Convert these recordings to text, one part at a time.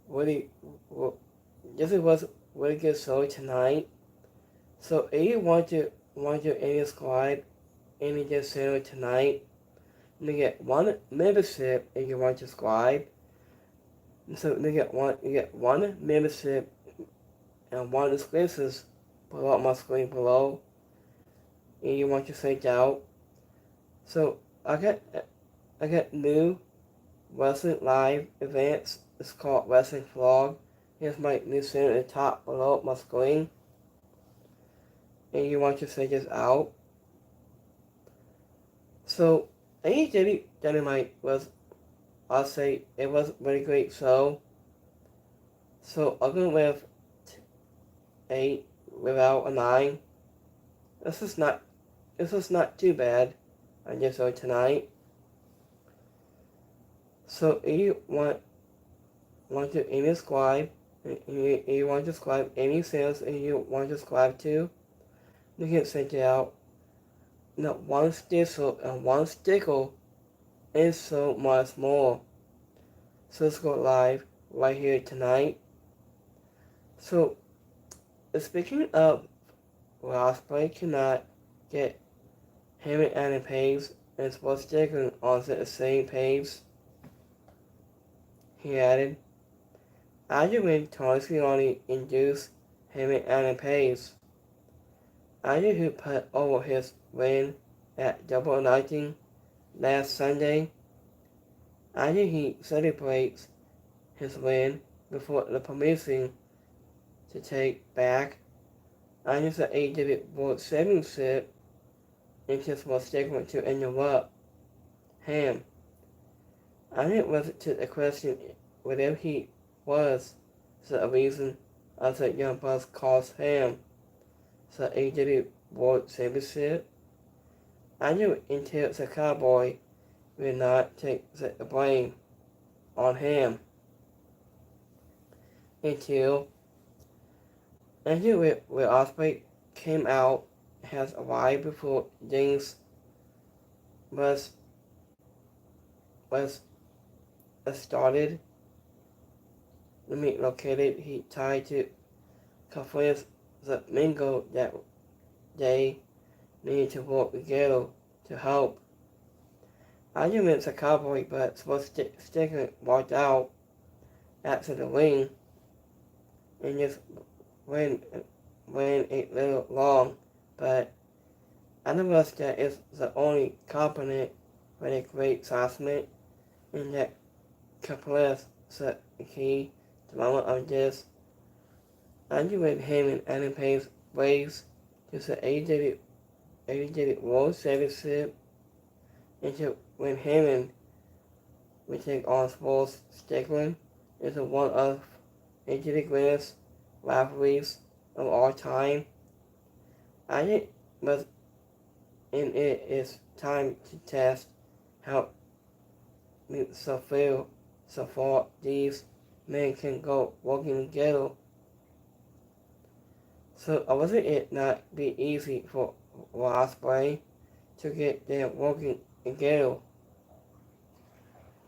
really, this was really good show tonight. So if you want to any squad, any just show tonight, you get one membership if you want to squad. So you get one membership and one exclusive below my screen below. And you want to check out. So I got new Wrestling Live events. It's called Wrestling Vlog. Here's my new center at the top below my screen. And you want to check this out. So AEW Dynamite was, I'll say, it was a really great show. So I'll go with 8 without a 9. This is not too bad. I just saw tonight. So if you want to any subscribe, you want to subscribe any sales and you want to subscribe to, you can check it out. Now one sticker and one sticker and so much more. So let's go live right here tonight. So speaking of Osprey cannot get him and Anna page and sports sticker on the same page. He added, after when Tony Schiavone induced him and Anna Page, after who put over his win at Double or Nothing last Sunday, after he celebrates his win before the permission to take back, after the AEW World Championship, and just was segment to interrupt him. I didn't was to the question whether he was the reason of the Young Bucks caused him the AEW World Championship. I knew until the Cowboy would not take the blame on him until where Osprey came out has arrived before James was started. The meet located. He tried to convince the Mingo that they needed to work together to help. Arguments a cowboy, but Sticker walked out after the ring and just went a little long, but I know that is the only component with a great assessment and that completes the key development of this. Arguing him and Adam Payne's ways to the AEW World Championship and to when Heyman would take on Sports Strickland is one of AEW greatest rivalries of all time. I think was and it is time to test how so far these men can go working together. So wasn't it not be easy for Osprey to get them working together?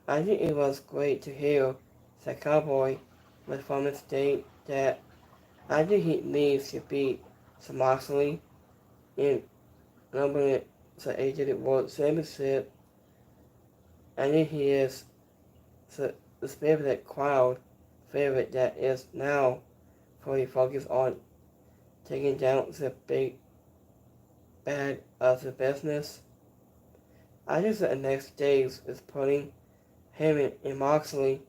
I think it was great to hear the Cowboy was from the state that I think he needs to beat Moxley in numbering the AEW World Championship. I think he is the favorite crowd favorite that is now fully focused on taking down the big bad of the business. I think the next stage is putting him and Moxley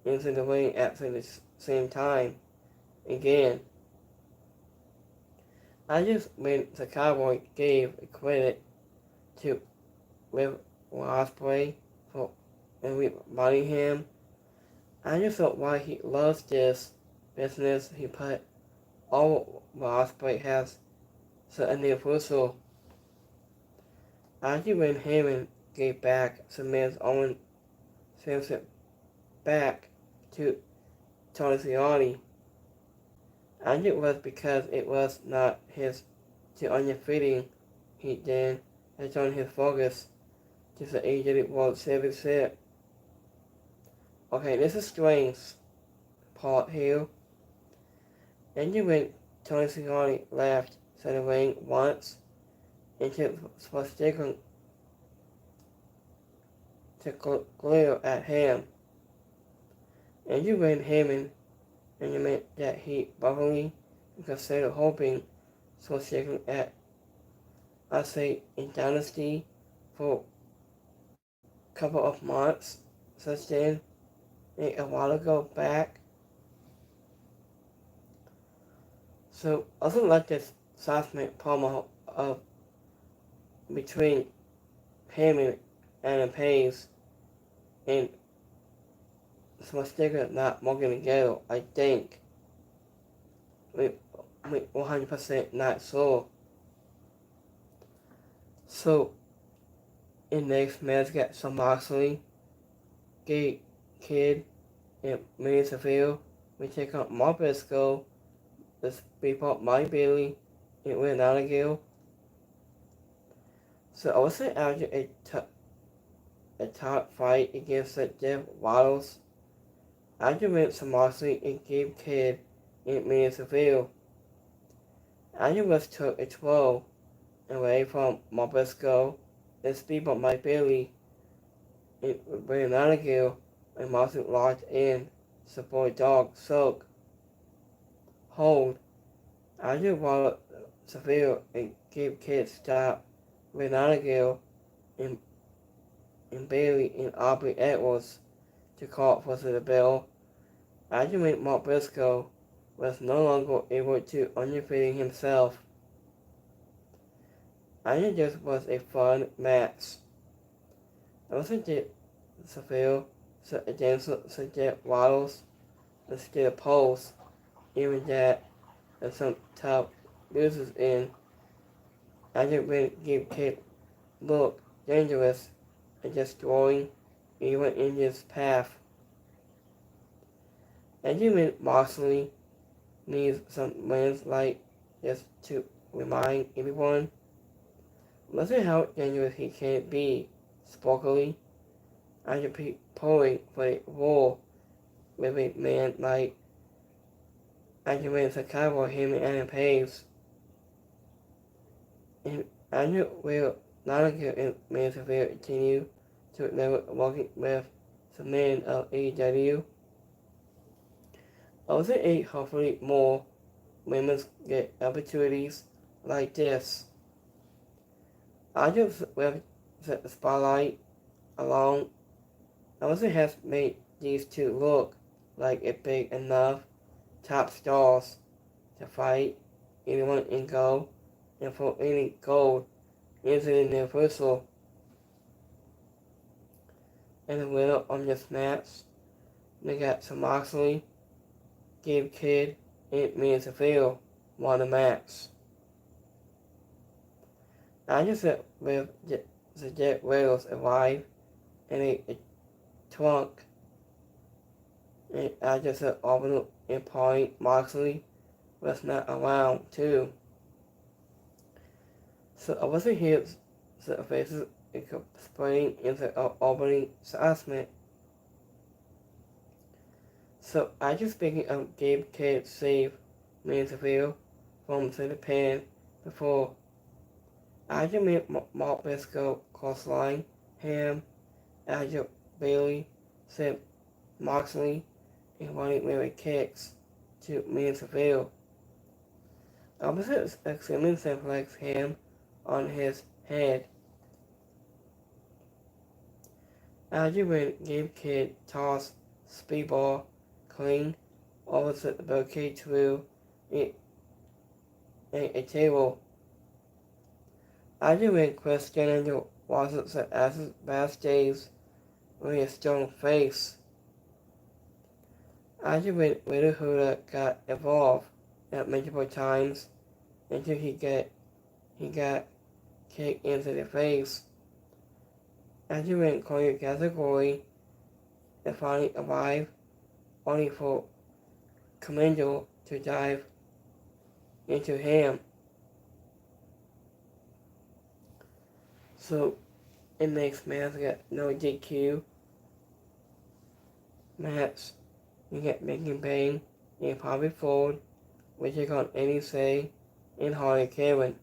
into the ring at the same time again. I just when the Cowboy gave credit to Will Ospreay for reminding him, I just thought why he loves this business. He put all Ospreay has so universal. I think when Heyman gave back Samiz Owen Simpson back to Tony Schiavone, I think it was because it was not his too undefeating. He then has on his focus to the AEW World Championship. Okay, this is strange. part here. And when Tony Schiavone left the ring once and was sticking to glare at him. And when Heyman admitted that he probably considered hoping for sticking at in Dynasty for a couple of months, such then a while ago back. So I also like this Southman promo of between Heyman and Pace and Swastiga not working together. I think we 100% not sure. So in next match got some Moxley, Gay Kid, and Mini Seville. We take on Mark Briscoe, the people Mike Bailey, and Will Nightingale. So I would say after a top fight against Jeff Waddles, after went some Moxley and Gabe Kidd and Mini Seville. After was took a 12 away from Mark Briscoe and Speedball Mike Bailey and Will Nightingale and Moxley locked in support dog soak hold. After Waddles Seville and Gabe Kidd stopped Will Nightingale and Bailey and Aubrey Edwards to call for the bell. Argument Mark Briscoe was no longer able to undefeat himself. I think this was a fun match. I also did Seville against Jeff Waddles instead of Pulse, even that and some top losers in. I just really give Kid look dangerous and destroying even in his path. And even Moxley needs some wins like this to remind everyone. Listen how dangerous he can be, sparkly, after pulling for a war with a man like after when Sakaibo him and Adam Page. And Andrew will not get in Man Severe continue to level working with the men of AEW. Also, hopefully more women get opportunities like this. I just with the spotlight alone also has made these two look like a big enough top stars to fight anyone in gold and for any gold into the Universal. And the winner of this match, they got some Moxley, Gabe Kidd, and Mia Seville won the match. I just said with the Jet Whales arrived in a trunk, and I just said Auburn and Point Moxley was not around too. So I wasn't here to faces explaining into Albany assessment. So I just speaking of Gabe Kidd save Mansfield from the pen before I just made Mark Briscoe crossline him, Azure Bailey said Moxley and running with kicks to Mansfield. Opposite extremely simplex him on his head. After when Gabe Kidd tossed Speedball clean over the barricade through a table. After when Chris Jennings wasn't the as backstage with his strong face. After when Ritter Huda got involved at multiple times until he got kicked into the face. After when Corey category and finally arrived, only for Commando to dive into him. So it makes match got no DQ match You get Mickey Bane and Bobby Ford, which take on Any Say and Harley Kevin.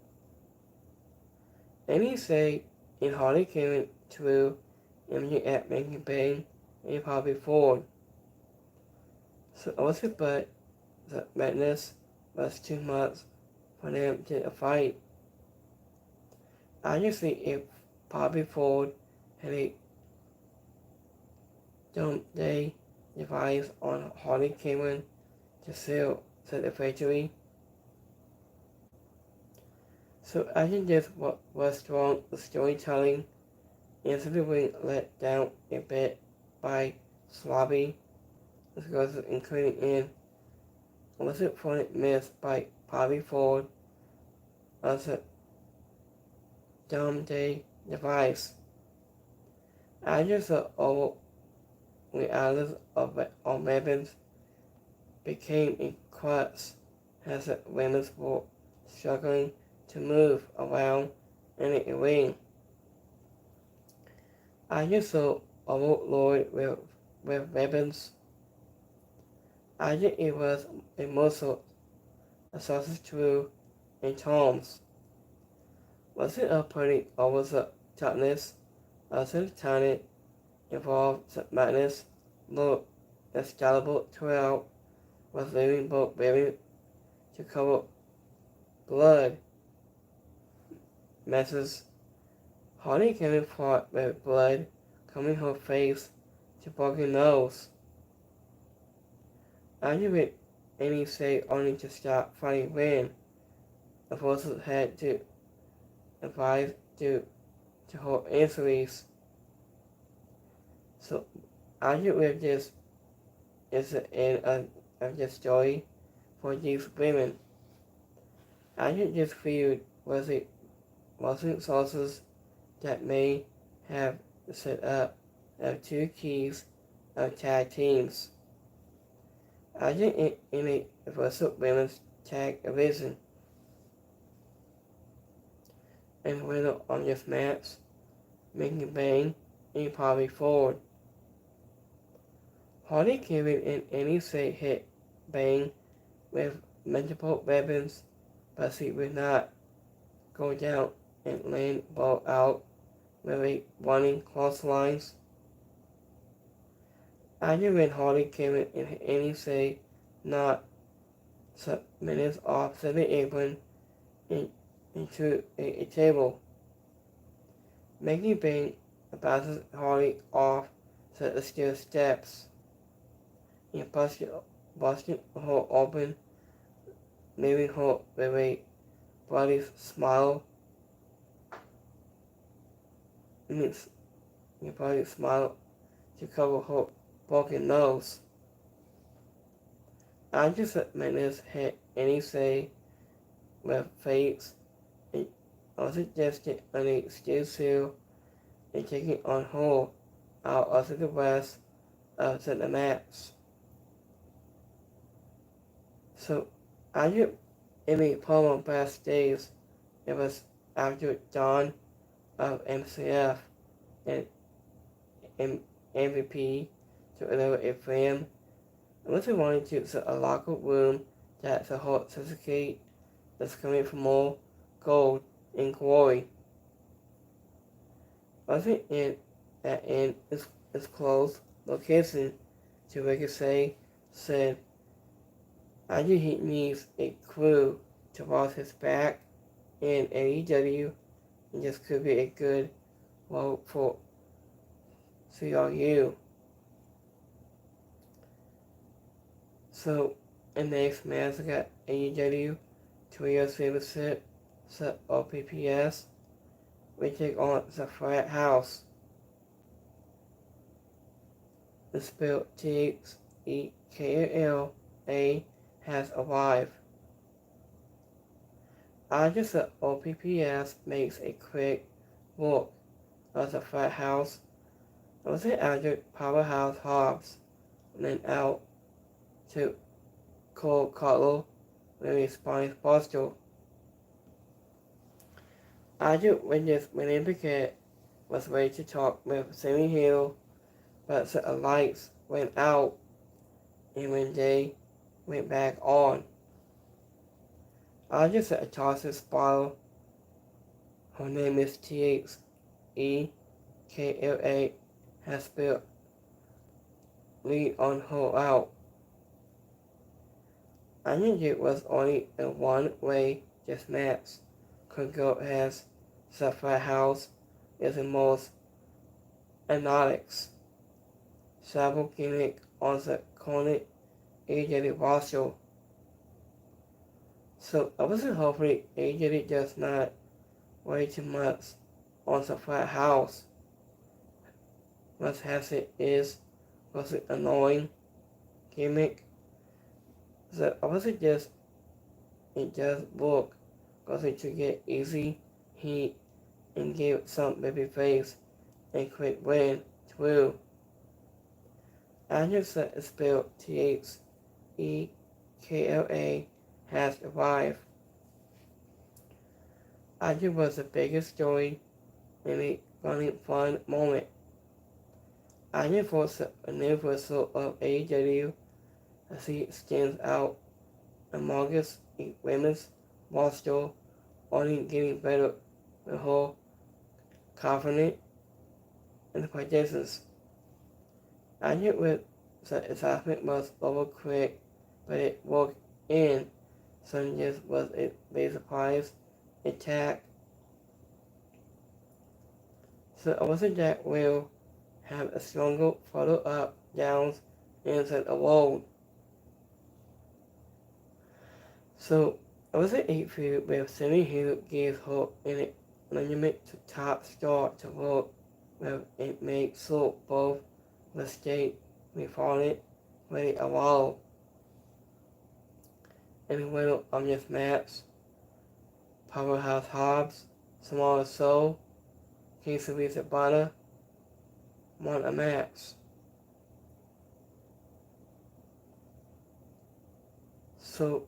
Any Say and Harley Kevin through and you get Mickey Bane and Bobby Ford. So also but the madness was too much for them to fight. Obviously if Bobby Ford had a Doomsday device on Harley Kevin to sell satisfactorily. So I think this was strong storytelling and simply let down a bit by sloppy discussions including in was it funny miss by Bobby Ford as a Doomsday device. I just thought all realities of weapons became a crutch as the women's were struggling to move around in a ring. I just saw overloaded with weapons. I think it was a muscle, a sausage screw, and tongs. Was it a pretty over the toughness of the talent involved the madness looked escalable throughout was leaving both wearing to cover blood messes. Harley Kevin fought with blood coming her face to broken nose. I give it any say only to stop fighting when the forces had to advise to her injuries. So I think with this is the end of the story for these women. I think this feud wasn't sources that may have set up of two keys of tag teams. I think in a versatile women's tag division. And winner on this match, Mickey Bane and Bobby Ford. Harley Kevin and Any Say hit Bane with multiple weapons, but she would not go down and land ball out with a running clotheslines. After when Harley Kevin and Any Say not some minutes off the apron into a table. Mickey Bane bounces Harley off the steel steps and busted her open, leaving her with a bloody smile. A bloody smile to cover her broken nose. After the minutes hit Any Say with fates, it also suggested on a steel seal and taking on her out of the rest of the match. So after Emmy promo backstage, it was after dawn of MCF and MVP to deliver a frame. I also wanted to set a locker room that the whole certificate that's coming for more gold and glory. Also in its close location to Ricochet said either he needs a crew to watch his back in AEW and this could be a good role for CRU. So in the next match I got AEW Trio Championship set OPPS. We take on the Frat House. The spelled TXEKLA has arrived. After the OPPS makes a quick look of the Frat House, it was after Powerhouse Hobbs and then out to Cole Cutler with a spine buster. After witness Winnie Piquet was ready to talk with Sammy Hill, but the lights went out and when they went back on. I just said Tasha's bottle. Her name is THEKLA, has spelled lead on her out. I knew it was only a one-way just match. Could go as Sapphire House is the most anodics. Sabo gimmick on the corner AEW roster. So obviously hopefully AEW does not way too much on Sapphire House. Much as it is was an annoying gimmick. So obviously it does work because it to get easy heat and give some babyface a quick win through. I just said it's spelled THEKLA has arrived. I just was the biggest story in a running fun moment. I just was a universal of AEW as he stands out among us women's roster, only getting better with her confident in the predictions. I knew the excitement was over quick, but it worked in. Some just was a big surprise attack. So I wasn't that will have a stronger follow up downs instead of road. So I was at 8 feud with Sammy Hill gave her an legitimate top start to work with it made so both the state we found it ready a while. In the middle of this match, Powerhouse Hobbs, Samoa Soul, Casey Sabana won a match. So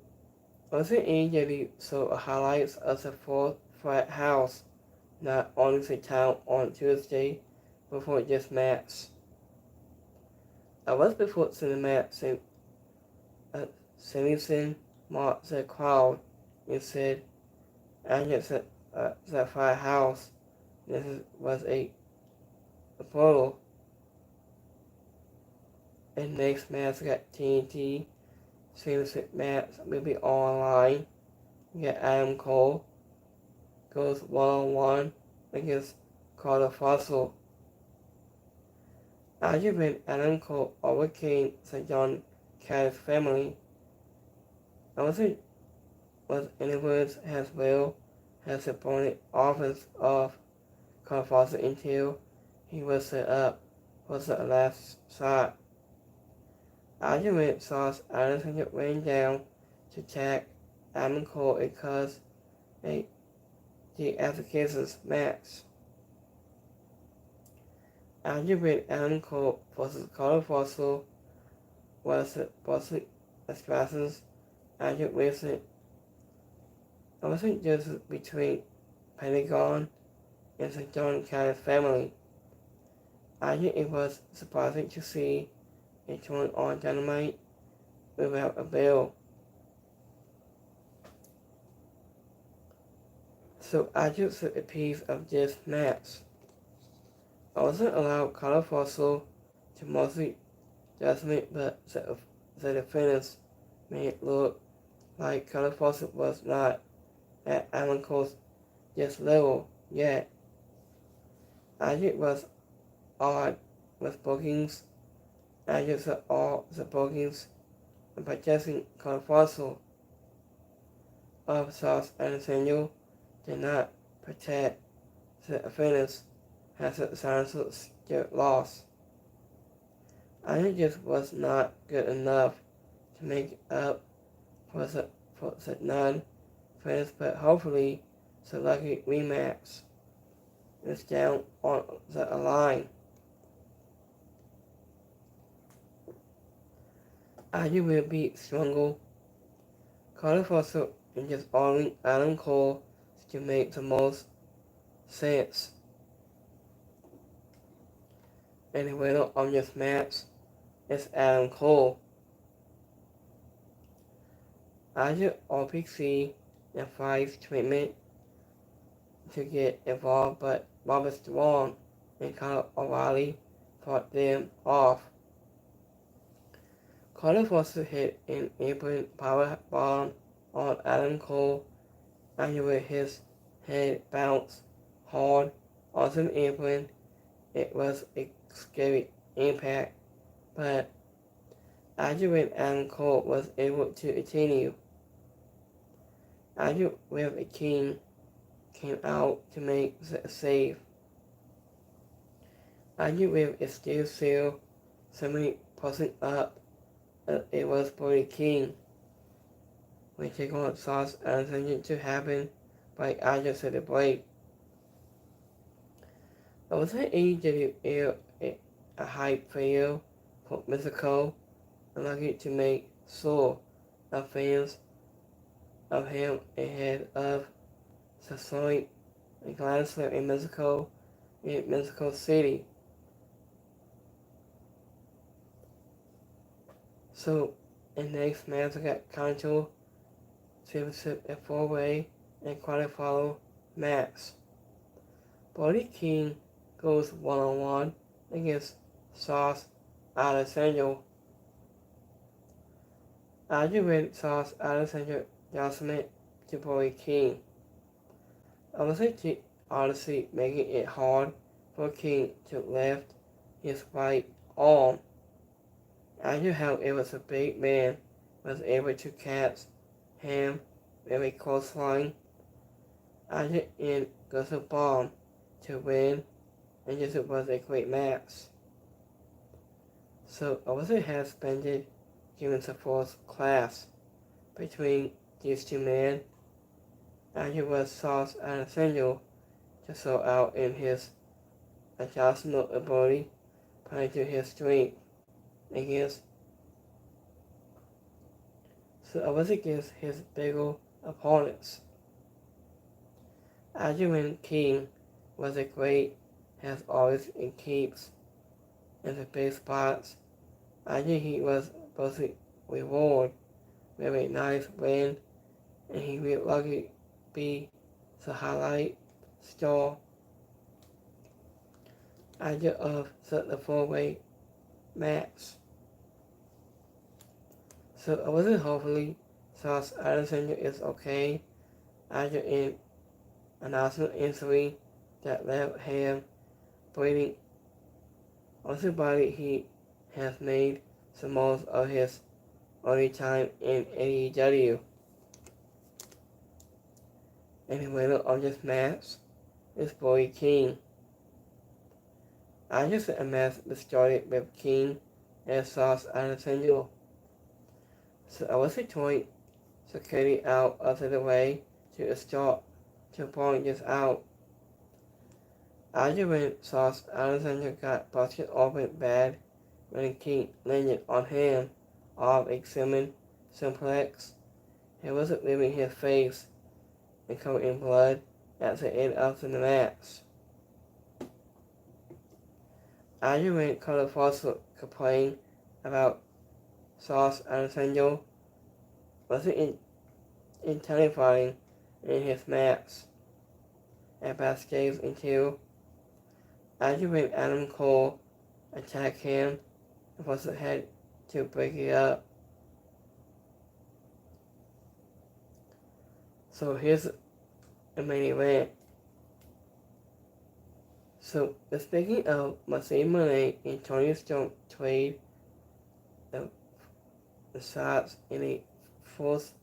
was it AEW saw highlights of the fourth flat house, not only the town on Tuesday before this match. I was before seeing the match Samson mocked the crowd and said, I just said the firehouse. This was a portal. And next match got TNT. Samson match will be online. We got Adam Cole goes one-on-one against Carter Fossil. Argument Adam Cole overcame the John Caddis family. I wasn't was anyone as well as the opponent offense of Carter Fossil until he was set up for the last shot. Argument saw Anderson ran down to attack Adam Cole and caused the applications match. Argument Adam Cole versus Carter Fossil was the Boston Assassins argument recent. It wasn't just between Pentagon and the John Caddis family. I think it was surprising to see a turn on Dynamite without a bell. So I just took a piece of this match. I wasn't allowed Carter Fossil to mostly judgment, but the defenders made it look like Carter Fossil was not at Adam Cole's just level yet. I think it was odd with bookings. I just saw all the bookings and protecting Carter Fossil of South and Samuel did not protect the offenders as the silencers still lost. I think this was not good enough to make up for the non-offenders, but hopefully the lucky rematch is down on the line. I will be stronger. Carter Fossil and just honoring Adam Cole to make the most sense. And the winner of this match is Adam Cole. Azure OPC advised treatment to get involved, but Robert Strong and Kyle O'Reilly fought them off. Carter Foster hit an apron power bomb on Adam Cole, and with his head bounced hard onto the apron. It was a scary impact, but Azure with Adam Cole was able to continue. Azure with a king came out to make the save. Azure with a steel seal, somebody pushing up. It was Brody King. We take on Sauce Alexander to happen, but Azure said the break. I was at AEW a hype video for Mexico, and lucky to make sure of fans of him ahead of Sassoy and Grand Slam in Mexico City. So, in the next match, I got Concho, Championship at 4-way, and quarterfinal match. Brody King goes one-on-one against Sauce Alexander. Azure with Sauce Alexander adjustment to Brody King. Honestly making it hard for King to lift his right arm. Azure, however, a big man, was able to catch him with a clothesline. Azure in goes a bomb to win, and this was a great match. So Owusu has spent given the fourth class between these two men. Azure was Sauce Alexander to sort out in his adjustment ability, prior to his strength against. So I was against his bigger opponents. Azure King was a great, has always and keeps in the big spots. Azure he was both reward with a nice win, and he will lucky be the highlight star. Azure of the 4-way match. So I wasn't hopefully Sauce Alexander is okay after an announcement injury that left him bleeding on his body. He has made some most of his early time in AEW. And the winner of this match is Brody King. I just a match that started with King and Sauce Alexander. So I was toy security out of the way to start to point this out. After when Sauce Alexander got busted open bad when King landed on him off a Simmons simplex, he wasn't leaving his face and covered in blood at the end of the match. After when Carter Foster complained about Sauce Alexander wasn't intensifying in his match at backstage until after when Adam Cole attacked him and Foster had to break it up. So here's the main event. So speaking of Mercedes Moné and Tony Storm trade the shots in a fourth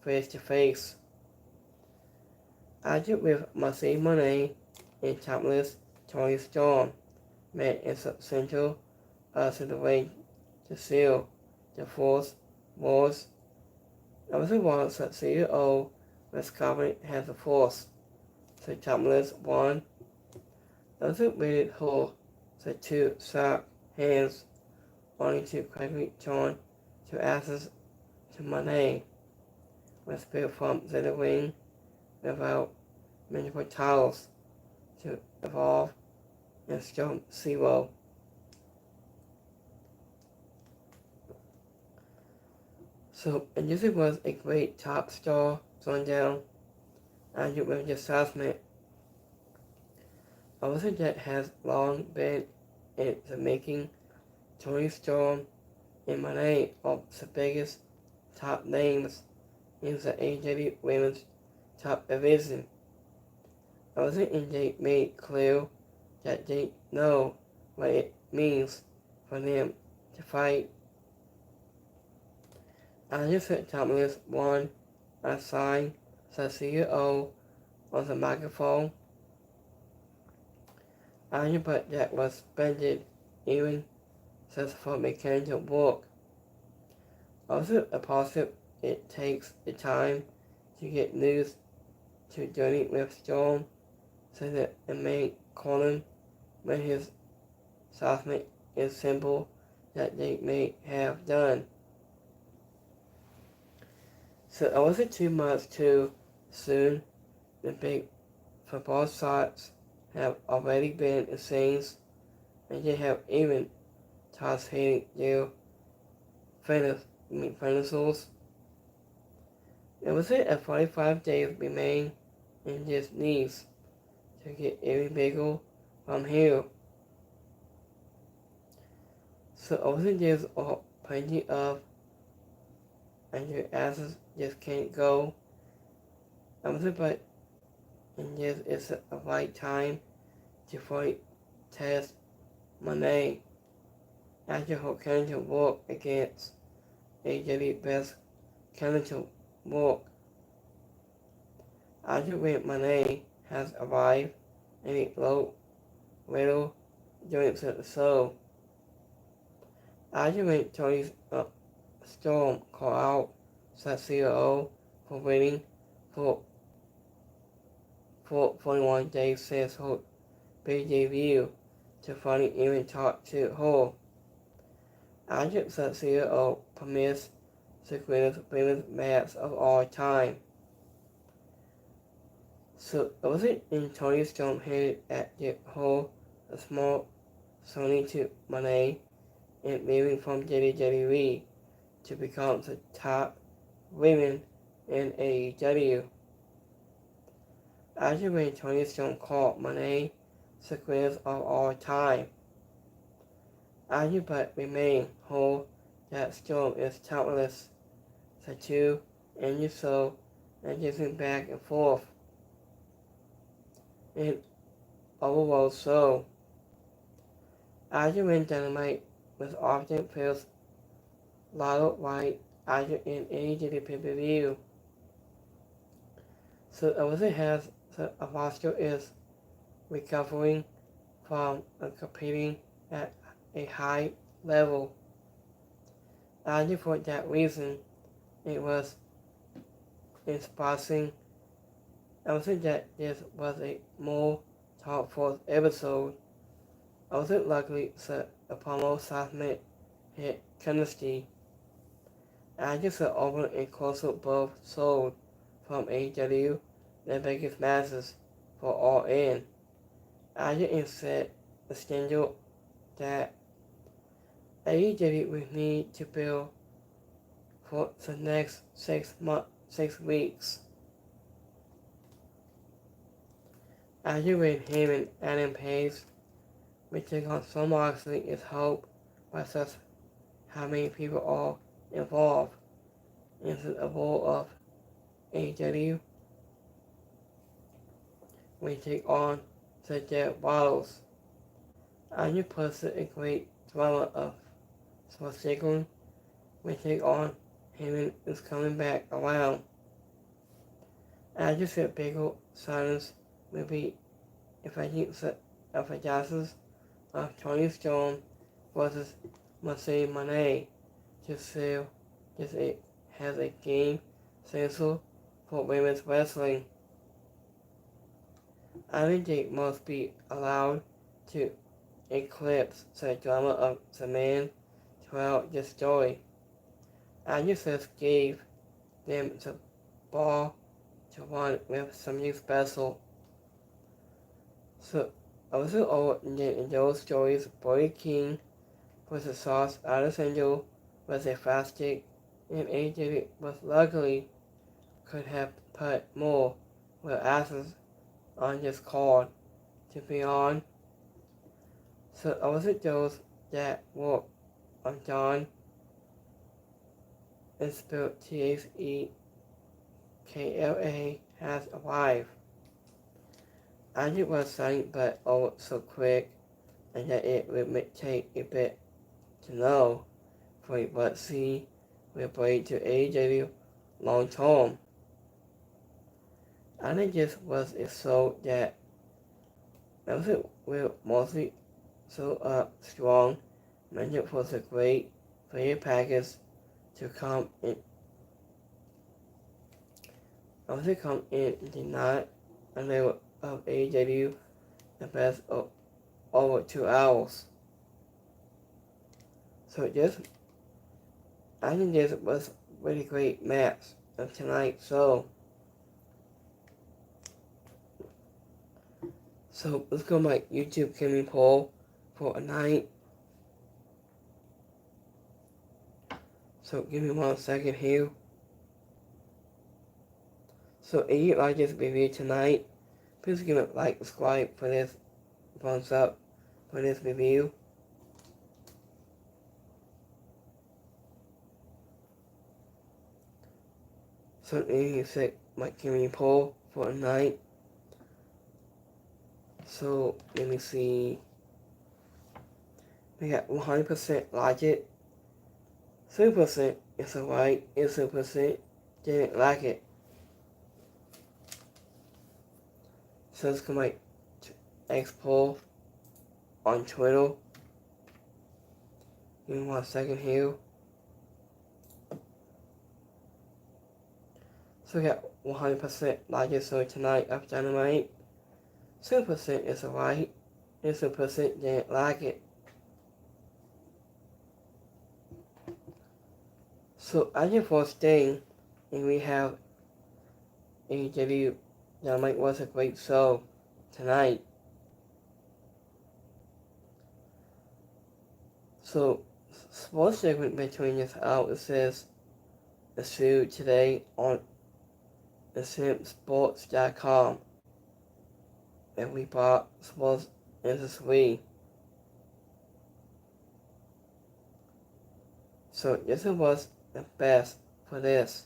face-to-face. After with Mercedes Moné and topless Tony Storm met in central to the way to seal the fourth wars. Also was that CEO was confident has the force. So topless won. Also waited her the two sock hands only to quickly turn to access to Moné was built from the wing without multiple titles to evolve and storm zero. So, and this was a great top star thrown down and you with just assessment. Also that has long been in the making. Tony Storm and Monet are the biggest top names in the AEW Women's Top Division. Also, and they made clear that they know what it means for them to fight. Anderson Thomas won a sign the CEO on the microphone. But that was suspended even successful mechanical work. Also a positive, it takes the time to get news to journey with Storm so that the main column when his assessment is simple that they may have done. So it wasn't too much too soon. The big football sites have already been in scenes and they have even tossed hitting their financials. It was a 45 days remain in this needs to get every bagel from here. So also there's plenty of and your asses just can't go. But and this is a right time to fight test Monet after her cancer work against AEW best cancer work. After when Monet has arrived and it wrote little during the show. After when Tony Storm called out the CEO for waiting for 41 days since her big debut to finally even talk to her. After the CEO permits the greatest women's match of all time. So it wasn't in Tony Storm headed at the whole a small Sony to Monet and leaving from WWE to become the top women in AEW. After when Tony Storm called Monet the greatest of all time. After but remain whole that Storm is topless. The two and so and kissing back and forth. And overall so. After when Dynamite was often feels Lotto White after in any pay-per-view. So it also has the roster is recovering from competing at a high level. And for that reason, it was inspiring. Also that this was a more thoughtful episode. Also luckily the Apollo segment hit chemistry. And just the open and closer both sold from AEW the biggest matches for All In. I instead the standard that AEW will need to build for the next 6 weeks. After with him and Adam Page, we take on so Moxley is hope by such how many people are involved in the role of AEW. We take on the Dead Bottles. And you posted a great drama of Swastigon. We take on him is coming back around. I just said Bagel Silence will be if I think of a justice of Tony Storm versus Marseille Monet to sell just has a game censor for women's wrestling. I think they must be allowed to eclipse the drama of the man throughout the story. I just gave them the ball to run with something special. So also in those stories, Brody King was a Sauce Alessandro was a fast stick and AEW was luckily could have put more with asses on this card to be on. So I was those that work on John and spelled THEKLA has arrived. I knew it was something but oh so quick and that it would take a bit to know for it but see will bring to AEW long term. I think this was a show that it will mostly so strong mentioned was a great player package to come in. Also come in did not a level of AEW the best of over 2 hours. So I think this was a really great match of tonight. So let's go to my YouTube Kimmy poll for a night. So give me 1 second here. So if you like this review tonight, please give it a like, subscribe for this, thumbs up for this review. So if you set my Kimmy poll for a night. So let me see. We got 100% like it. 3% is alright, and 3% didn't like it. So let's go my X poll on Twitter. Give me 1 second here. So we got 100% like it, so tonight of Dynamite. 2% is alright, and 2% didn't like it. So as your first thing, and we have AEW Dynamite was a great show tonight. So sports segment between this out, it says the shoe today on thesimpsports.com. And we bought sports industry. So this was the best for this.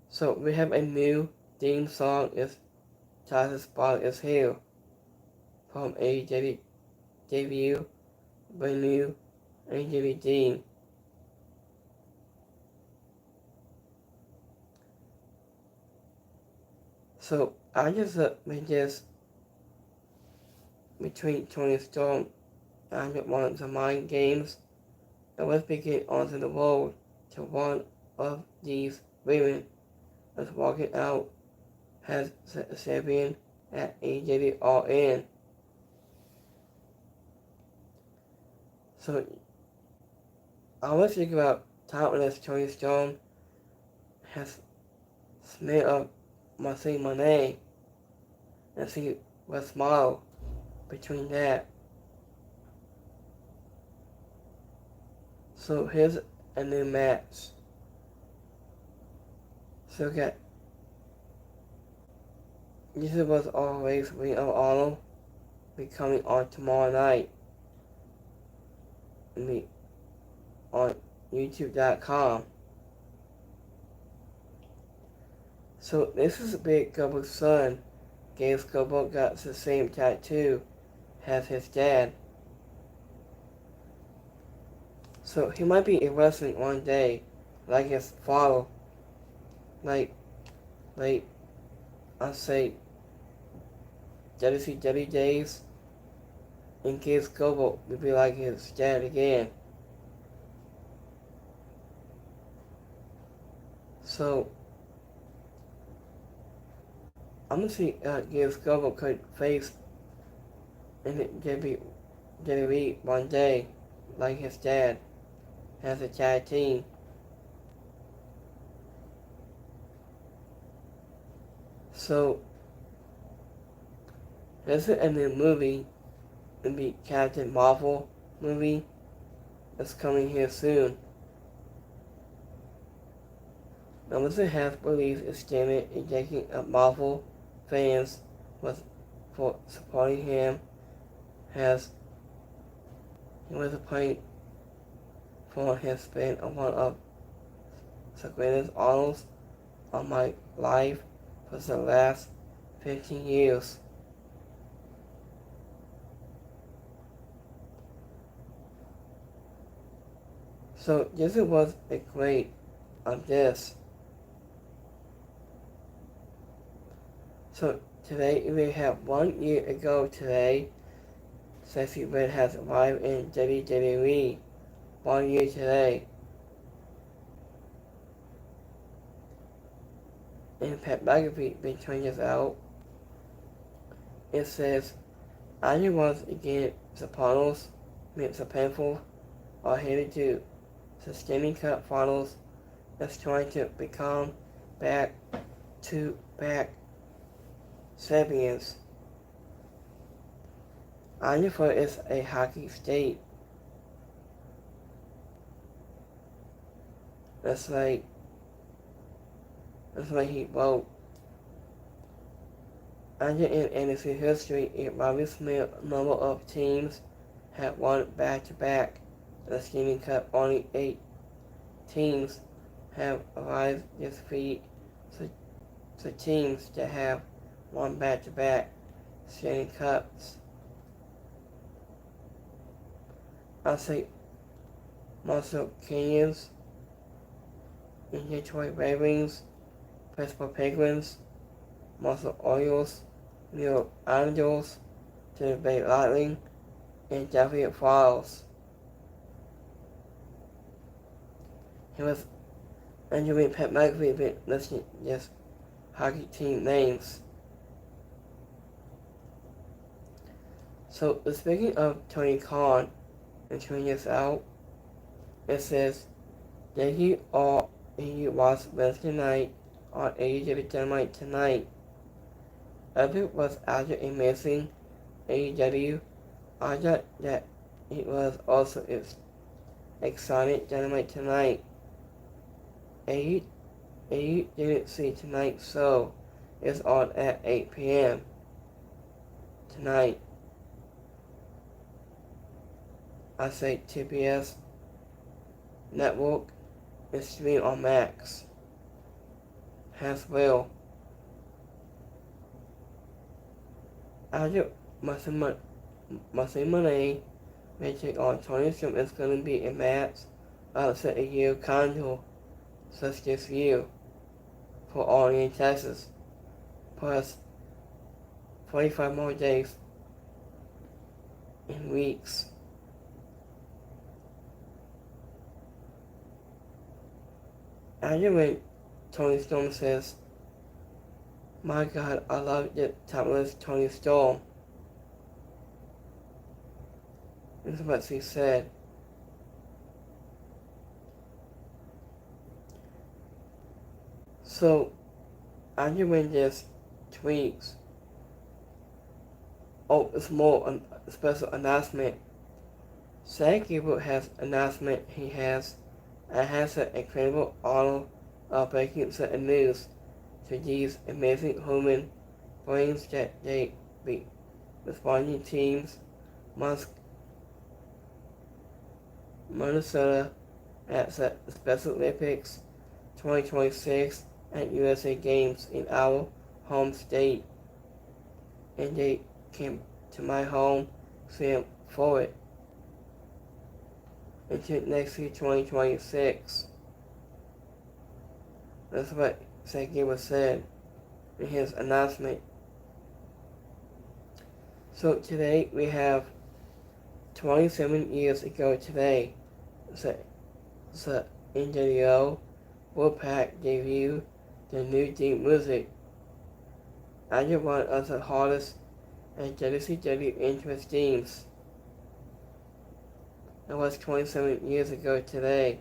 So we have a new theme song. Is Tasha Spot is here from AEW debut, brand new AEW theme. So I just made this between Tony Storm and one of the mind games. And let's begin onto the road to one of these women was walking out as a champion at AEW All In. So I always think about topless Tony Storm has smelled up Marcy Monet and see what smile between that. So here's a new match. So got this was always Ring of Honor be coming on tomorrow night. On YouTube.com. So this is Big Goldberg's son. Gabe Goldberg got the same tattoo as his dad. So he might be a wrestling one day, like his father. Like I'll say WCW days, and Gabe Goldberg would be like his dad again. So I'm gonna see Gabe Goldberg could face in WWE one day, like his dad, as a tag team. So this is a new movie, it'll be Captain Marvel movie. is coming here soon. Robinson has released a statement thanking Marvel fans for supporting him as he was playing for his been one of the greatest honors of my life for the last 15 years. So this was a great of this. So today we have 1 year ago today. Sexy Red has arrived in WWE. 1 year today. And Pat McAfee been trying this out. It says, I once again Sopranos, the painful, are headed to the Stanley Cup Finals. Is trying to become back-to-back champions. Iowa is a hockey state. That's like he wrote. Under in NFC history, a very small number of teams have won back-to-back. The Stanley Cup, only 8 teams have arrived this feat. So teams that have won back-to-back Stanley Cups. I say Marshall Canyons, Detroit Ravens, Pittsburgh Penguins, Marshall Orioles, New York Angels, Tampa Bay Lightning, and Philadelphia Flyers. He was entering Pat McAfee been listing just hockey team names. So speaking of Tony Khan and trying this out, it says, thank you all you watched Wednesday night on AEW Dynamite tonight. Epic was after amazing AEW. I thought that it was also exciting Dynamite tonight. AEW didn't see tonight, so it's on at 8 p.m. tonight. I say TBS Network is streamed on Max as well. After Money may take on Tony Storm is going to be a match outside a year control such this year for all in Texas, plus 45 more days and weeks. After when Tony Storm says, my God, I love the timeless Tony Storm. This is what she said. So, after when this tweets, it's more a special announcement. Zack Gable has announcement he has an incredible honor of breaking certain news to these amazing human brains that they be responding teams, Minnesota at the Special Olympics 2026 and USA Games in our home state. And they came to my home, Sam, for it. Until next year, 2026. That's what Zack Gable said in his announcement. So today we have 27 years ago today, the NWO Wolfpack debuted the new theme music. Under one of the hardest and WCW interest themes. It was 27 years ago today.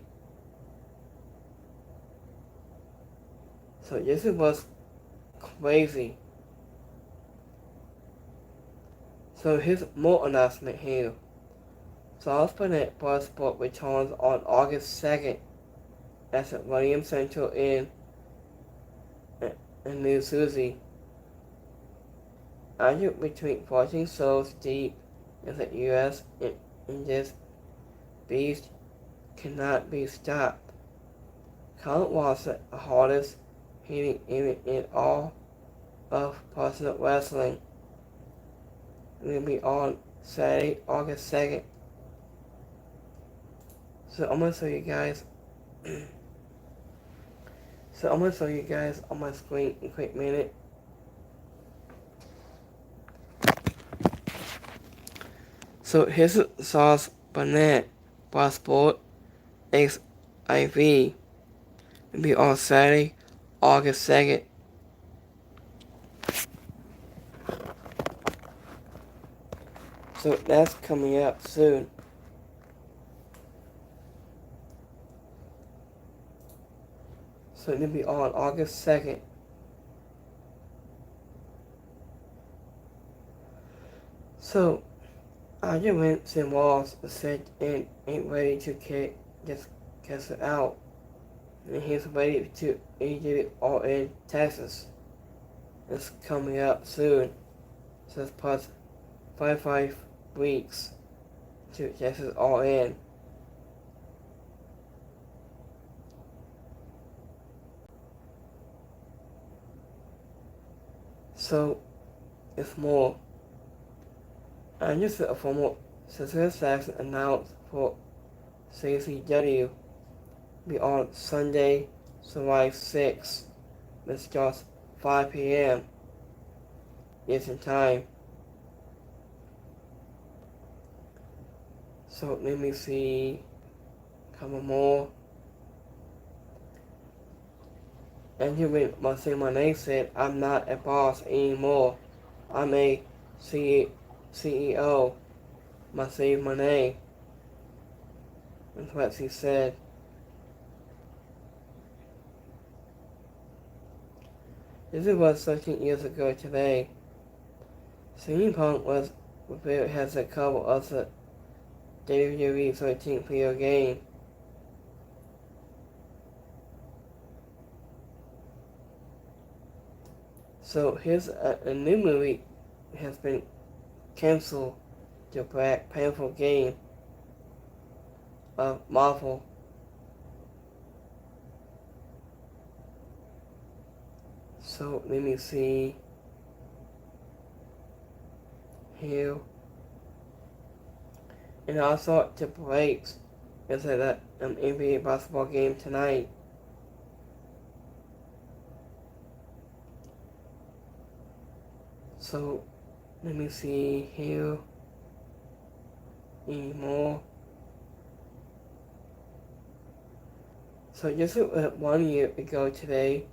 So this was crazy. So here's more announcement here. Sauce Burnett Bloodsport returns on August 2nd at Williams Central in New Susie. Argue between 14 souls deep in the U.S. in this beast cannot be stopped. Colin was the hardest hitting in all of professional wrestling. It will be on Saturday, August 2nd. So I'm gonna show you guys. On my screen in a quick minute. So here's Sauce Burnett Passport XIV. It'll be on Saturday, August 2nd. So that's coming up soon. So it'll be on August 2nd. So arguments and walls said and ain't ready to just cast it out. And he's ready to AEW All In Texas. It's coming up soon. So it's past 5 weeks to Texas All In. So it's more. And just a formal Cecilia Saxon announced for CCW be on Sunday, July 6th. It starts 5 p.m. Eastern Time. So let me see a couple more. And here when my name said, I'm not a boss anymore. I'm a CEO. Must save my name. That's what she said. This was 13 years ago today. CM Punk was revealed as a cover of the WWE 13th video game. So here's a new movie has been canceled. The Black Panther game of Marvel. So let me see here. And also the breaks is at an NBA basketball game tonight. So let me see here. Any more? So just 1 year ago today,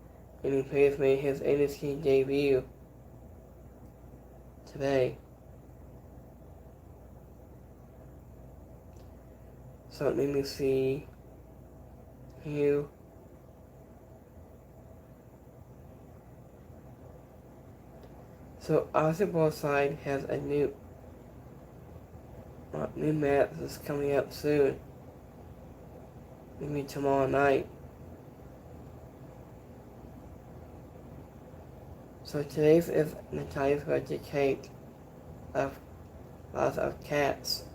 Any Players made his NXT debut today. So let me see here. So Basketball side has a new match that's coming up soon. Maybe tomorrow night. So today's is Natalia's birthday cake of lots of cats.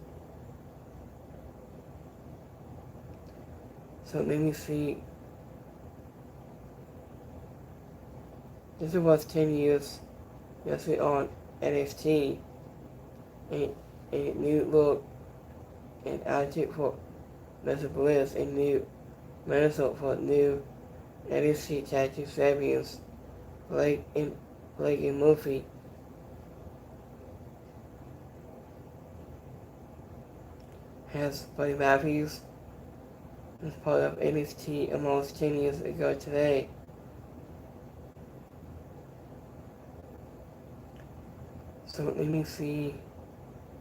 So let me see. This was 10 years yesterday on NXT. A new look and attitude for Mr. Bliss, a new mantle for new NXT Tag Team Champions, Blake and Murphy. Has Buddy Matthews as part of NXT almost 10 years ago today. So let me see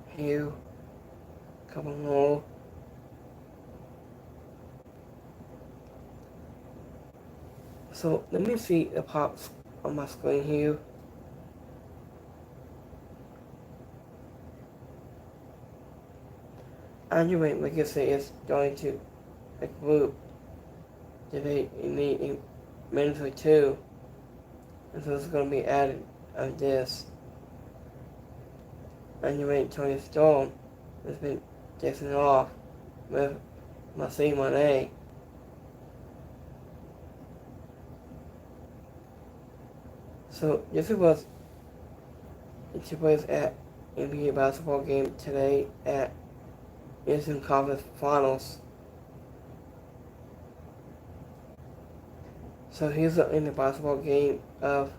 here, a couple more. So let me see the pops on my screen here. Andrew Legacy is going to a group that they need a minute or two, and so it's going to be added of this. Andrew Tony Storm has been facing off with Marcy Monet. So this was it took place at NBA basketball game today at Eastern Conference Finals. So here's in the basketball game of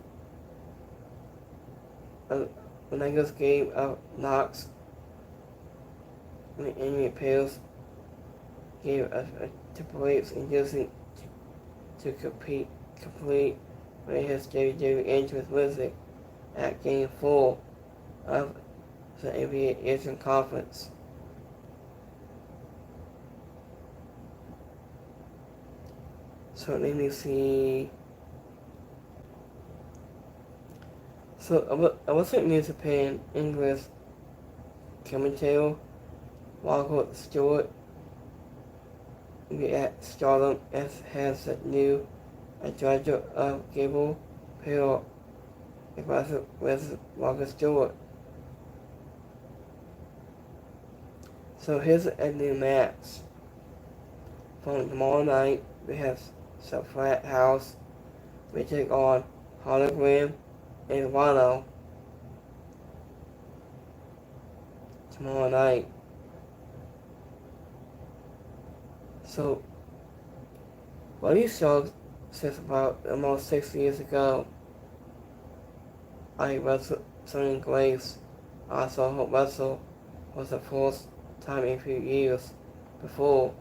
the Lakers game of Knox and the NBA Players game of Triple-H and using to complete when his WWE entrance visit at Game 4 of the NBA Eastern Conference. So let me see. So I wasn't used to paying English commentary. Margaret Stewart at Stardom has a new director of Gable Hill with Margaret Stewart. So here's a new match. From tomorrow night, we have some Flat House. We take on Hologram and Wano tomorrow night. So, what these shows says about almost 6 years ago, I wrestled Sonya Grace. I saw her wrestle for the first time in a few years before.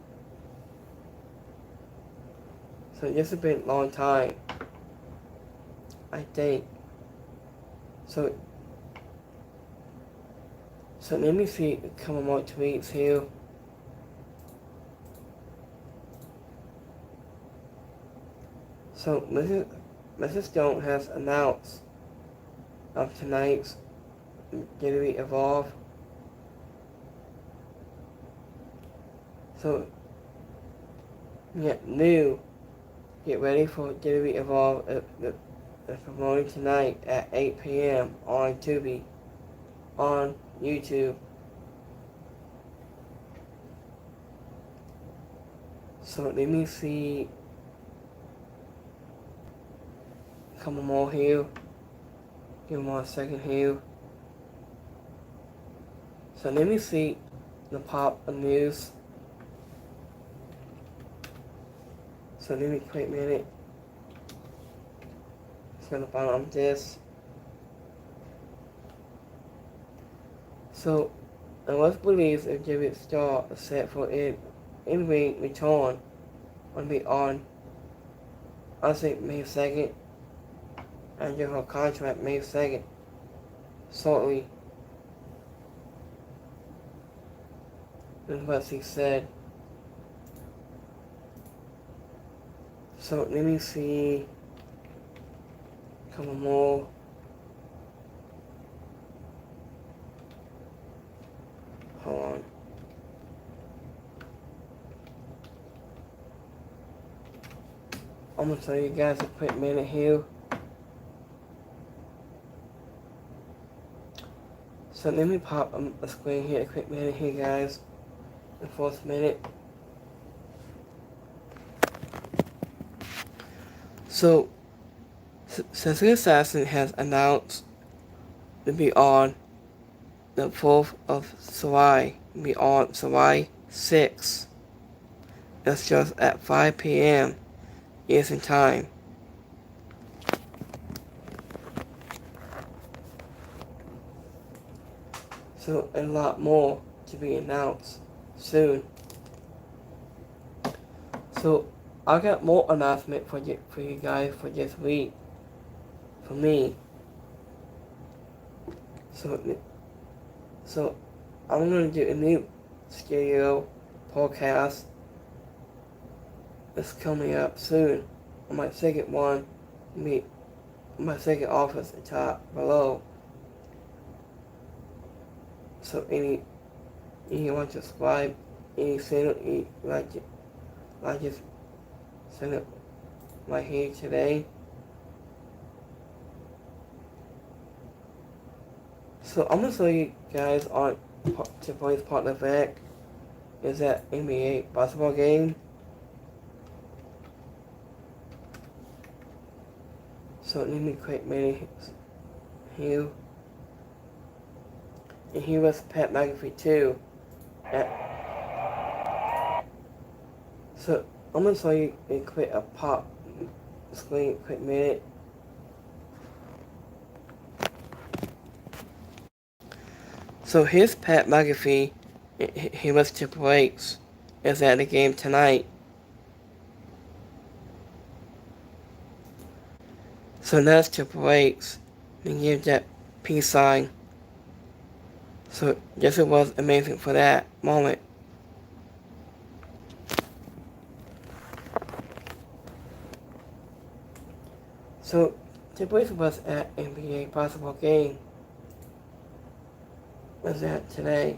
So this has been a long time, I think. So let me see a couple more tweets here. So Mrs. Stone has announced of tonight's WWE Evolve. So get ready for WWE Evolve the promoting tonight at 8 p.m. on Tubi, on YouTube. So let me see a couple more here. Give me 1 second here. So let me see the pop of news. So let me quick minute. It's gonna find on this. So it was believed that David Starr is set for an in-ring return will be on I think May 2nd, and her contract May 2nd shortly. That's what she said. So let me see a couple more. Hold on. I'm gonna tell you guys a quick minute here. So let me pop a screen here, a quick minute here, guys. The 4th minute. So, Cecily Assassin has announced to be on the 4th of July, be on July 6th. That's just at 5 p.m. Eastern Time. So, a lot more to be announced soon. So, I got more announcement for you guys for this week. For me. So I'm gonna do a new studio podcast. It's coming up soon. On my second one, my second office at the top below. So anyone subscribe any single like just send it right here today. So I'm gonna show you guys on Chipo's partner back is that NBA basketball game. So let me create many here. And here was Pat McAfee too. So I'm gonna show you a quick a pop screen quick minute. So here's Pat McAfee. He was Triple H. Is at the game tonight. So that's Triple H. And give that peace sign. So yes, it was amazing for that moment. So Triple H was at NBA basketball game. Was that today?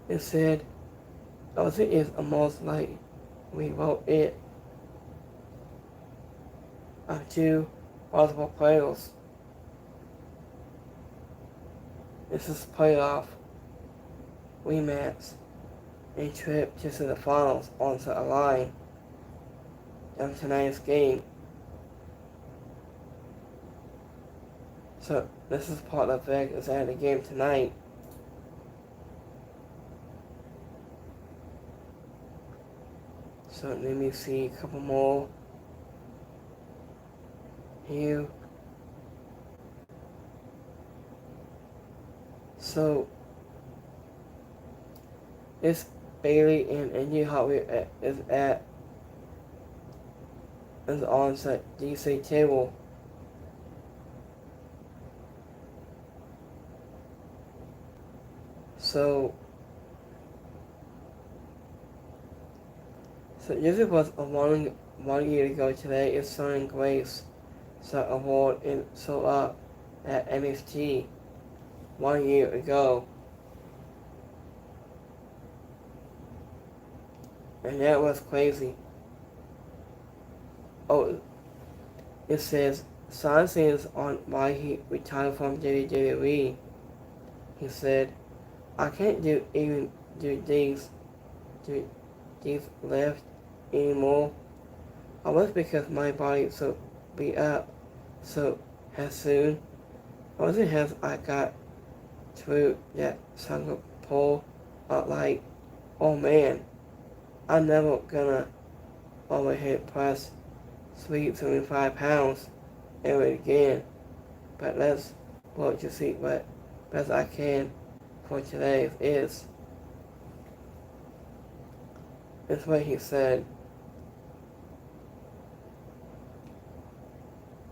It said, Ozzy is almost like we wrote it of two basketball players. This is playoff rematch, a trip to the finals onto a line of tonight's game. So this is part of Vegas at the game tonight. So let me see a couple more here. So this Bailey and Andy Hartwell is on the DC table. So this was a 1 year ago today. It's Soren Grace award and so up at NXT 1 year ago. And that was crazy. Oh, it says Soren says on why he retired from WWE. He said, I can't do these left anymore. I was because my body so beat up so as soon. I wasn't as I got through that single pull like, oh man, I'm never gonna overhead press 375 pounds ever again. But let's work to see what best I can for today is. That's what he said.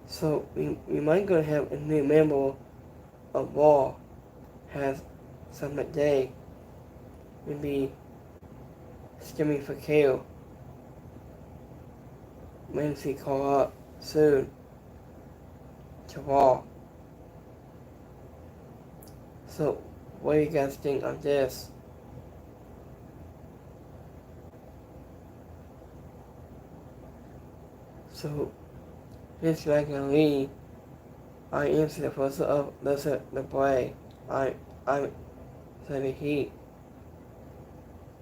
So we might gonna have a new member of Raw has some day. Maybe skimming for Kale. When he call up soon to Raw. So what do you guys think of this? So this Dragon Lee, I am the first of the play. I'm the Heat.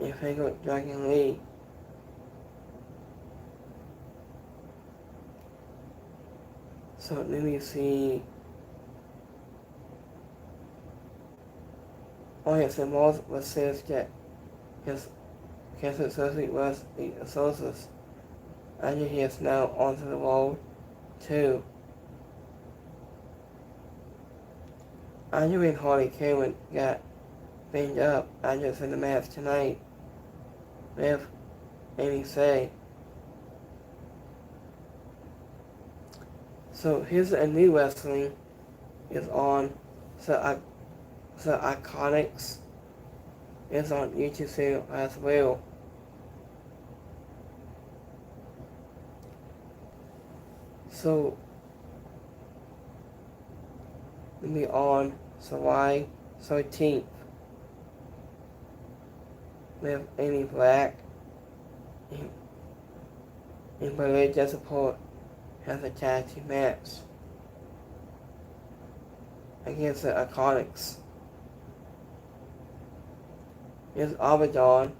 Your favorite Dragon Lee. So let me see. Oh yes, and Moss was says that his cancer surgery was the sources. And he is now onto the road too. Andrew and Harley Cameron got banged up just in the match tonight with Amy Say. So here's a new wrestling is on the Iconics is on YouTube channel as well. So let me on July 13th. with any black in religious support has a tag team match against the Iconics. His Abaddon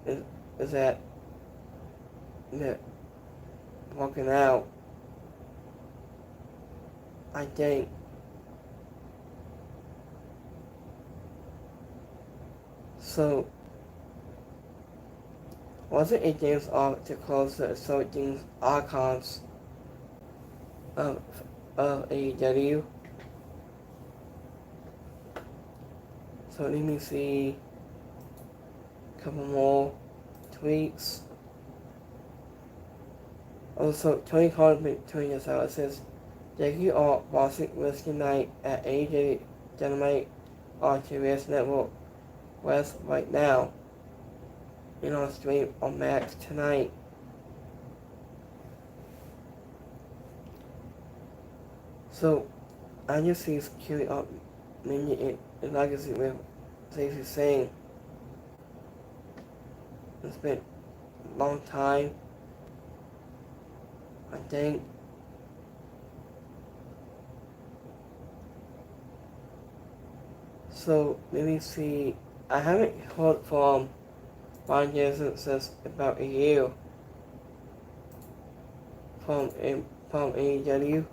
is that they're walking out, I think. So, wasn't it James off to close the assaulting icons of AEW? So let me see a couple more tweets. Also, Tony Khan's been tweeting this out. It says, Jackie are boxing Whiskey Night at AEW Dynamite on TBS Network West right now and on stream on Max tonight. So, I just see queuing up many in legacy with Stacey saying it's been a long time, I think. So let me see. I haven't heard from Brian Jensen since about a year from AEW.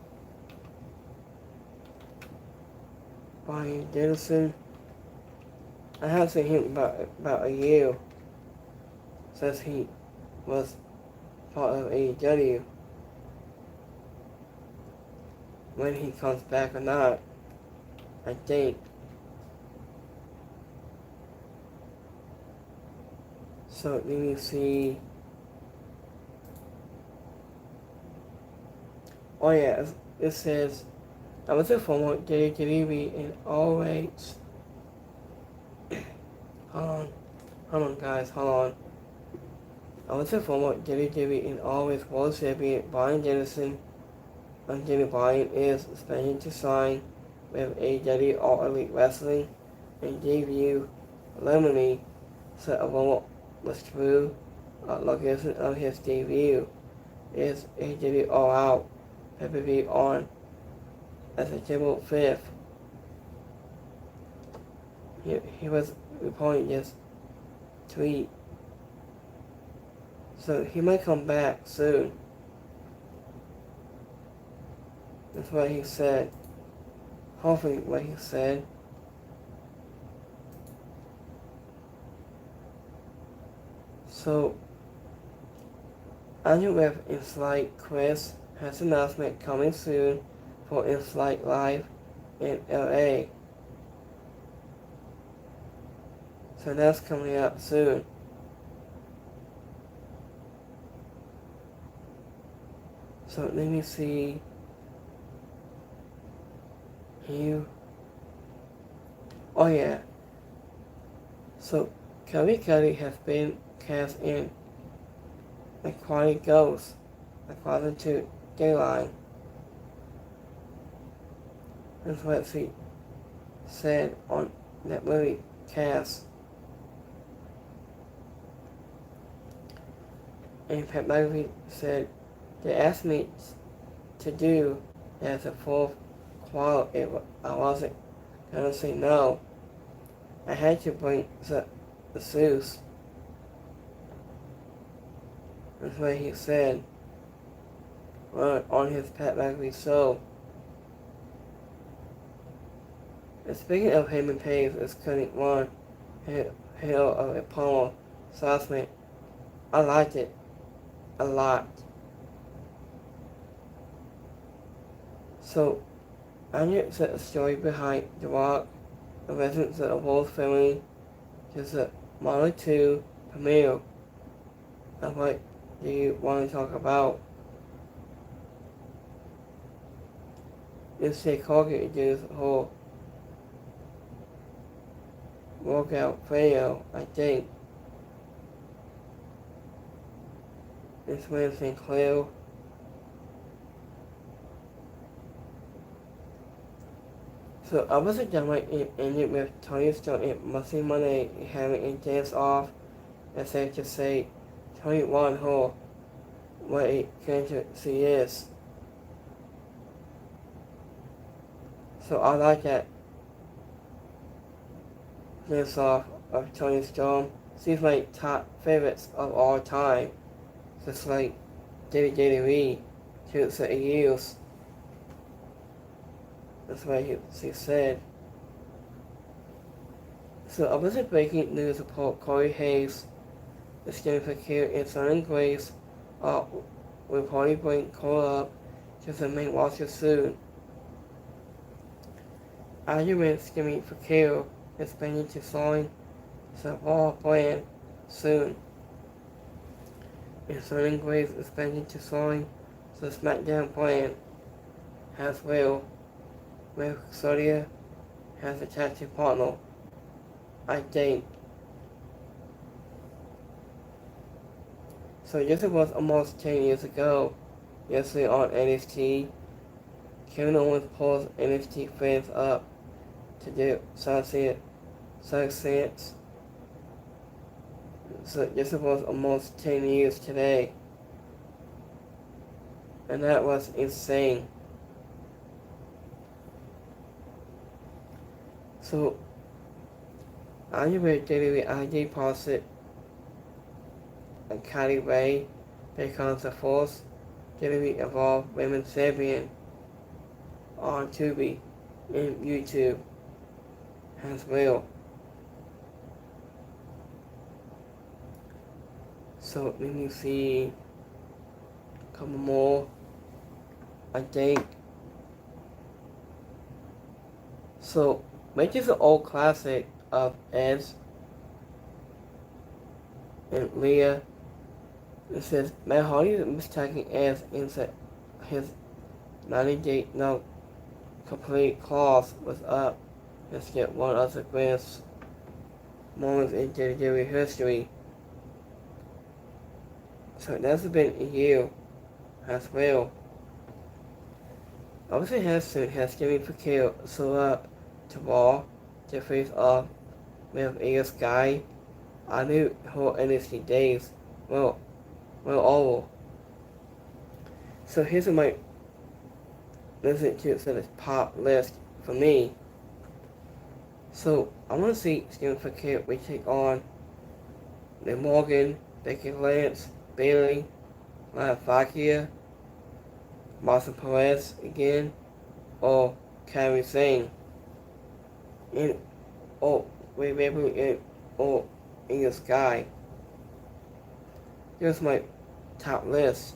Brian Jensen. I haven't seen him about a year since he was part of AEW. When he comes back or not, I think. So let me see. Oh yeah, it says I was a former WWE in always. Hold on guys, hold on. I was a former WWE in always World Champion Brian Dennison. Jimmy Bryan is expected to sign with AEW All Elite Wrestling and debut preliminary set of was true. Location of his debut is AEW All Out pay-per-view on September 5th. He was reporting this tweet. So he might come back soon. That's what he said. Hopefully what he said. So, Andrew Webb In-Flight Chris has an announcement coming soon for In-Flight Live in LA. So that's coming up soon. So let me see. Oh yeah. So Kelly has been cast in Aquatic Ghost, according to Dayline. That's what she said on that movie cast. And Pat McAfee said, they asked me to do as a fourth quality. I wasn't gonna say no. I had to bring the Zeus. That's what he said on his Pat McAfee show. And speaking of Heyman Page, is cutting one hill of a promo announcement. I liked it a lot. So, I knew the story behind The Rock, the residents of the Wolf family, just a Model 2 premiere. And what do you want to talk about? This Jay Corgan does the whole workout video, I think. It's William Sinclair. So opposite Dynamite ended with Tony Storm and Muscle Monday having a dance off, and safe to say Tony won her what a candidacy is. So I like that dance off of Tony Storm. She's my top favorites of all time. Just like WWE to the years. That's what she said. So opposite breaking news report, Corey Hayes is getting for care and Simon Grace will probably bring Cole up to the main roster soon. Arguments giving for care is planning to sign the Raw brand soon. And Simon Grace is planning to sign the SmackDown brand as well, where Sodia has a tag team partner, I think. So this was almost 10 years ago. Yesterday on NXT, Kevin Owens pulls NXT fans up to do success. So this was almost 10 years today. And that was insane. So, AEW Dynamite ID posted and Kylie Ray becomes the first WWE Evolved Women's Champion on Tubi and YouTube as well. So let me see a couple more. I think. So, which is an old classic of Edge and Leah. It says Matt Hardy is mistaking Edge into his 90-day no complete clause was up. Let's get one of the greatest moments in WWE history. So that's been a year as well. Obviously has given Fakir so up to Raw to face off with Io Sky. I knew her NXT days well over. So here's my listen to the pop list for me. So I want to see Steven Fakir we take on Liv Morgan, Becky Lynch, Bayley, Fakia, Marcin Perez again, or Kairi Sane. In or in the sky. Here's my top list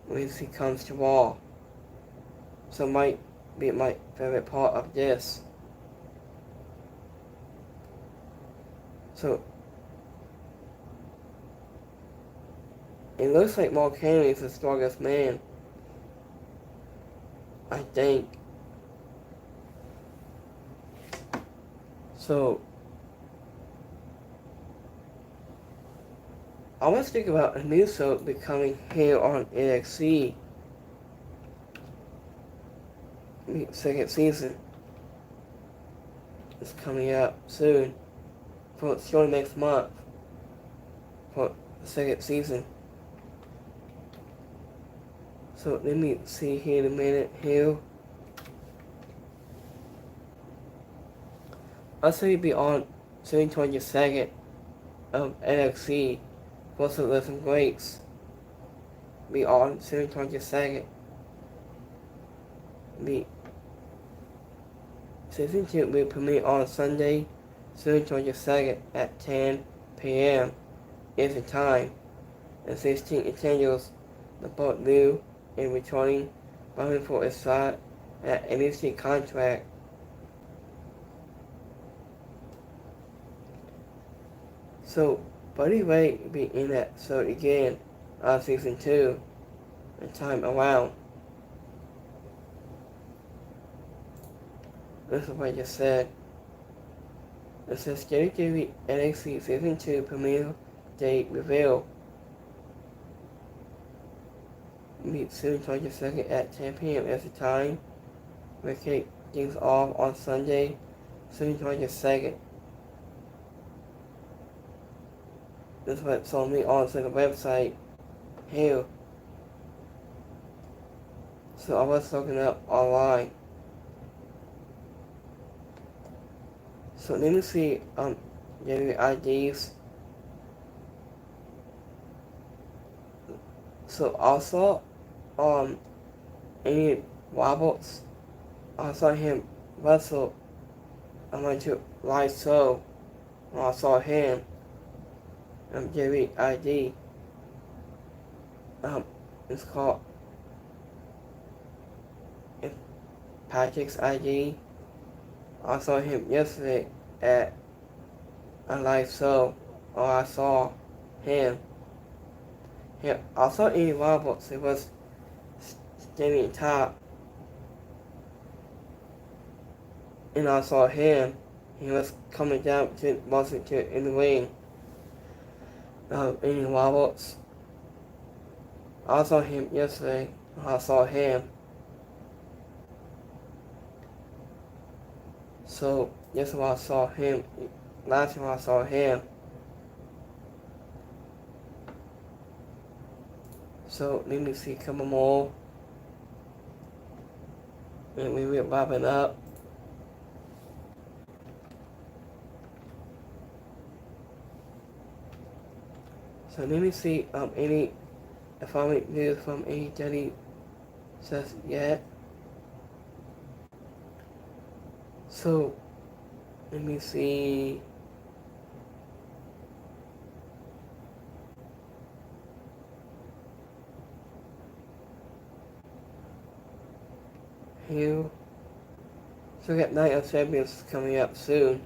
when he comes to Raw. So might be my favorite part of this. So it looks like Mark Henry is the strongest man, I think. So I want to think about a new show becoming here on NXT. Second season is coming up soon. For starting next month for the second season. So let me see here in a minute here. I'll say be on September 22nd of NXT for some Listen Greats. Be on September 22nd. Season 2 will premiere on Sunday, September 22nd at 10 p.m. is the time. And 16 individuals, the both new and returning, vying for a slot at NXT contract. So, Buddy Ray will be in that show again on season 2 and time around. This is what I just said. It says WWE NXT Season 2 premiere date reveal. Meet September 22nd at 10 p.m. as the time. Vacate things off on Sunday, June 22nd. This is what told me on the website here. So I was looking up online. So let me see the IDs. So also Andy Roberts, I saw him wrestle. I went to live show when I saw him. Jerry ID. It's called Patrick's ID. I saw him yesterday at a live show. I saw him. Yeah, I saw Andy Roberts. He was standing top. And I saw him. He was coming down to Washington in the ring. Andy Roberts. I saw him yesterday. I saw him. So that's why I saw him. Last time I saw him. So let me see a couple more. And we will wrap it up. So let me see if I make news from AEW just yet. So let me see. Here. So we got Night of Champions coming up soon.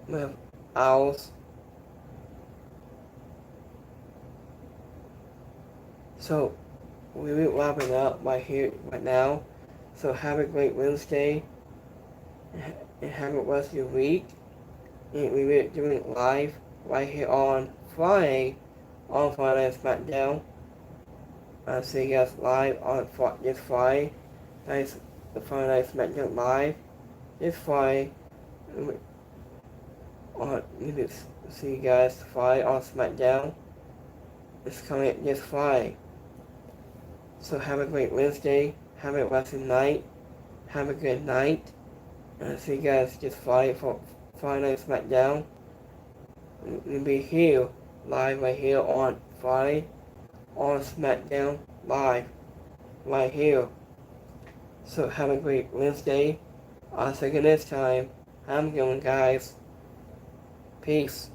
We have Owls. So we will wrap it up right here, right now. So have a great Wednesday. And have a rest of your week. And we will do it live right here on Friday SmackDown. I'll see you guys live on this Friday. That's the Friday Night SmackDown live. This Friday. We will see you guys Friday on SmackDown. It's coming this Friday. So have a great Wednesday. Have a blessed night. Have a good night. And I'll see you guys this Friday for Friday Night SmackDown. We'll be here, live right here on Friday on SmackDown live, right here. So have a great Wednesday. I'll see you next time. Have a good one, guys. Peace.